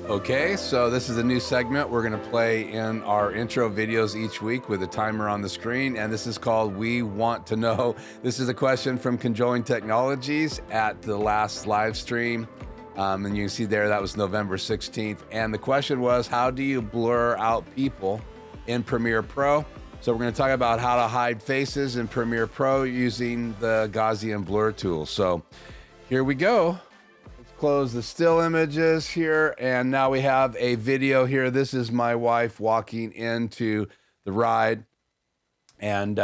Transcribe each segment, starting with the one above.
Okay, so this is a new segment we're going to play in our intro videos each week with a timer on the screen, and this is called We Want to Know. This is a question from Conjoined Technologies at the last live stream, and you can see there that was November 16th, and the question was, how do you blur out people in Premiere Pro? So we're going to talk about how to hide faces in Premiere Pro using the Gaussian Blur Tool. So here we go. Close the still images here, and now we have a video here. This is my wife walking into the ride, and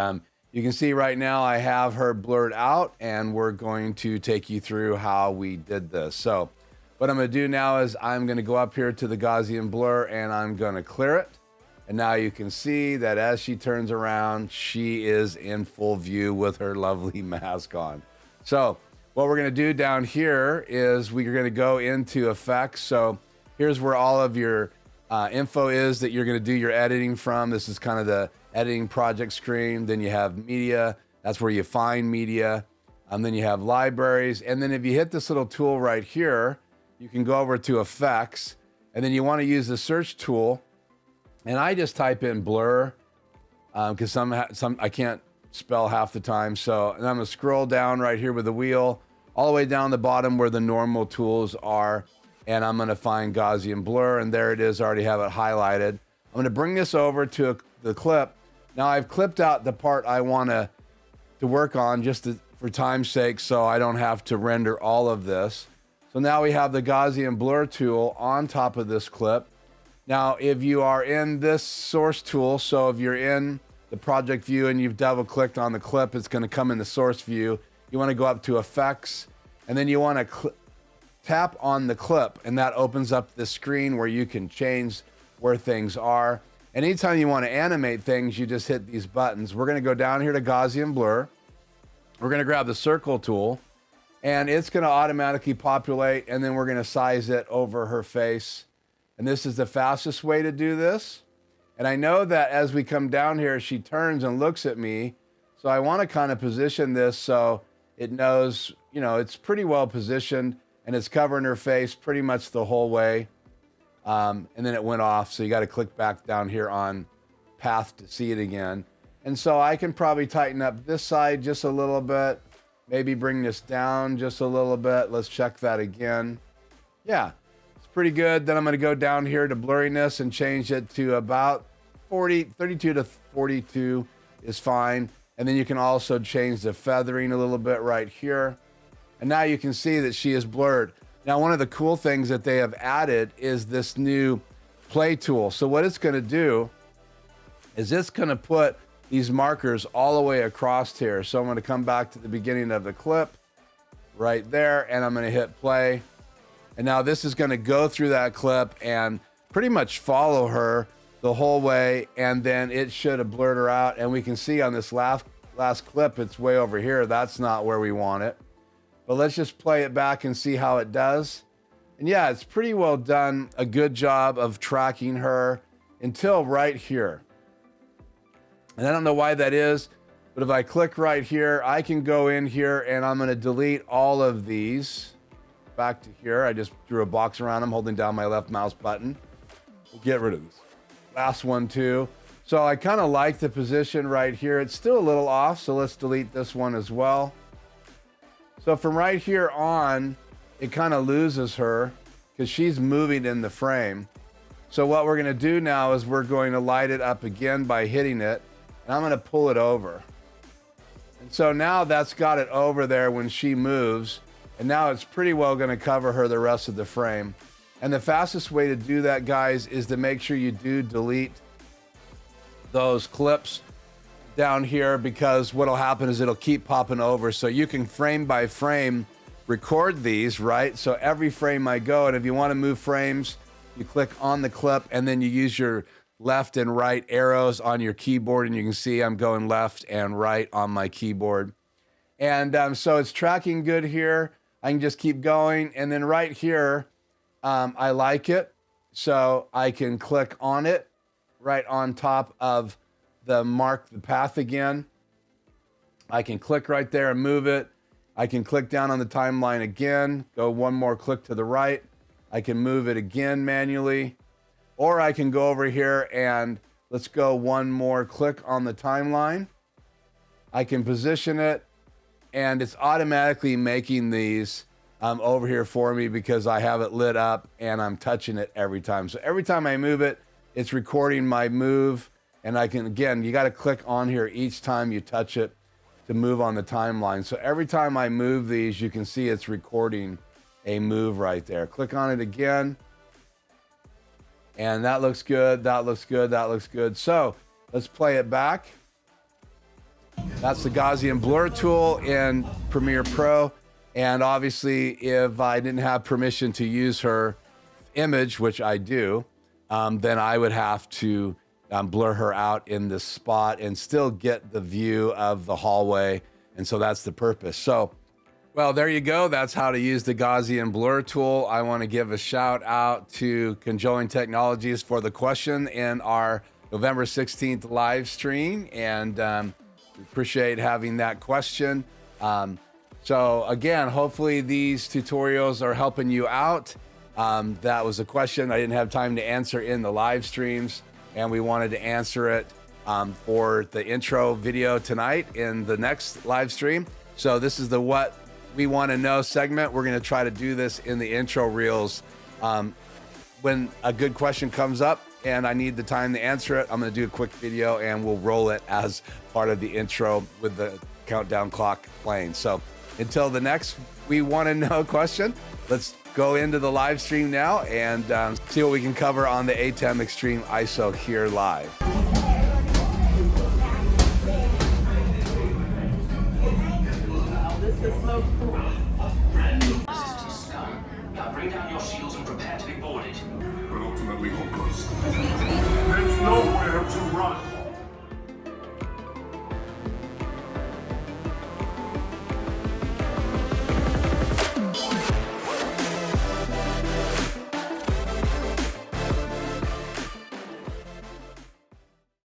you can see right now I have her blurred out, and we're going to take you through how we did this. So what I'm going to do now is I'm going to go up here to the Gaussian Blur, and I'm going to clear it. And now you can see that as she turns around, she is in full view with her lovely mask on. So what we're going to do down here is we're going to go into effects. So here's where all of your info is that you're going to do your editing from. This is kind of the editing project screen. Then you have media. That's where you find media. Then you have libraries. And then if you hit this little tool right here, you can go over to effects. And then you want to use the search tool. And I just type in blur because some I can't spell half the time. So and I'm going to scroll down right here with the wheel all the way down the bottom where the normal tools are, and I'm going to find Gaussian Blur, and there it is. I already have it highlighted. I'm going to bring this over to the clip. Now I've clipped out the part I want to work on just for time's sake, so I don't have to render all of this. So now we have the Gaussian Blur tool on top of this clip. Now if you are in this source tool, so if you're in the project view and you've double clicked on the clip, it's going to come in the source view. You want to go up to effects, and then you want to tap on the clip, and that opens up the screen where you can change where things are. And anytime you want to animate things, you just hit these buttons. We're going to go down here to Gaussian Blur. We're going to grab the circle tool, and it's going to automatically populate, and then we're going to size it over her face. And this is the fastest way to do this. And I know that as we come down here, she turns and looks at me. So I want to kind of position this so it knows, you know, it's pretty well positioned, and it's covering her face pretty much the whole way. And then it went off. So you got to click back down here on path to see it again. And so I can probably tighten up this side just a little bit, maybe bring this down just a little bit. Let's check that again. Yeah. Pretty good. Then I'm going to go down here to blurriness and change it to about 32 to 42 is fine. And then you can also change the feathering a little bit right here. And now you can see that she is blurred. Now, one of the cool things that they have added is this new play tool. So what it's going to do is it's going to put these markers all the way across here. So I'm going to come back to the beginning of the clip right there, and I'm going to hit play. And now this is going to go through that clip and pretty much follow her the whole way, and then it should have blurred her out. And we can see on this last clip, it's way over here. That's not where we want it. But let's just play it back and see how it does. And yeah, it's pretty well done. A good job of tracking her until right here. And I don't know why that is, but if I click right here, I can go in here and I'm going to delete all of these. Back to here. I just drew a box around them, holding down my left mouse button. We'll get rid of this. Last one too. So I kind of like the position right here. It's still a little off, so let's delete this one as well. So from right here on, it kind of loses her because she's moving in the frame. So what we're going to do now is we're going to light it up again by hitting it, and I'm going to pull it over. And so now that's got it over there when she moves. And now it's pretty well going to cover her the rest of the frame. And the fastest way to do that, guys, is to make sure you do delete those clips down here, because what'll happen is it'll keep popping over. So you can frame by frame record these, right? So every frame I go, and if you want to move frames, you click on the clip and then you use your left and right arrows on your keyboard, and you can see I'm going left and right on my keyboard. And so it's tracking good here. I can just keep going. And then right here, I like it. So I can click on it right on top of the mark the path again. I can click right there and move it. I can click down on the timeline again, go one more click to the right. I can move it again manually, or I can go over here and let's go one more click on the timeline. I can position it, and it's automatically making these over here for me because I have it lit up and I'm touching it every time. So every time I move it, it's recording my move. And I can, again, you got to click on here each time you touch it to move on the timeline. So every time I move these, you can see it's recording a move right there. Click on it again. And that looks good, that looks good, that looks good. So let's play it back. That's the Gaussian Blur Tool in Premiere Pro. And obviously, if I didn't have permission to use her image, which I do, then I would have to blur her out in this spot and still get the view of the hallway. And so that's the purpose. So, well, there you go. That's how to use the Gaussian Blur Tool. I want to give a shout out to Conjoined Technologies for the question in our November 16th live stream. And we appreciate having that question. So again, hopefully these tutorials are helping you out. That was a question I didn't have time to answer in the live streams, and we wanted to answer it for the intro video tonight in the next live stream. So this is the What We Want to Know segment. We're going to try to do this in the intro reels. When a good question comes up and I need the time to answer it, I'm going to do a quick video and we'll roll it as part of the intro with the countdown clock playing. So until the next We Want to Know question, let's go into the live stream now and see what we can cover on the ATEM Extreme ISO here live. This is so cool. Now bring down your shields and prepare to be boarded. But ultimately hopeless. There's no way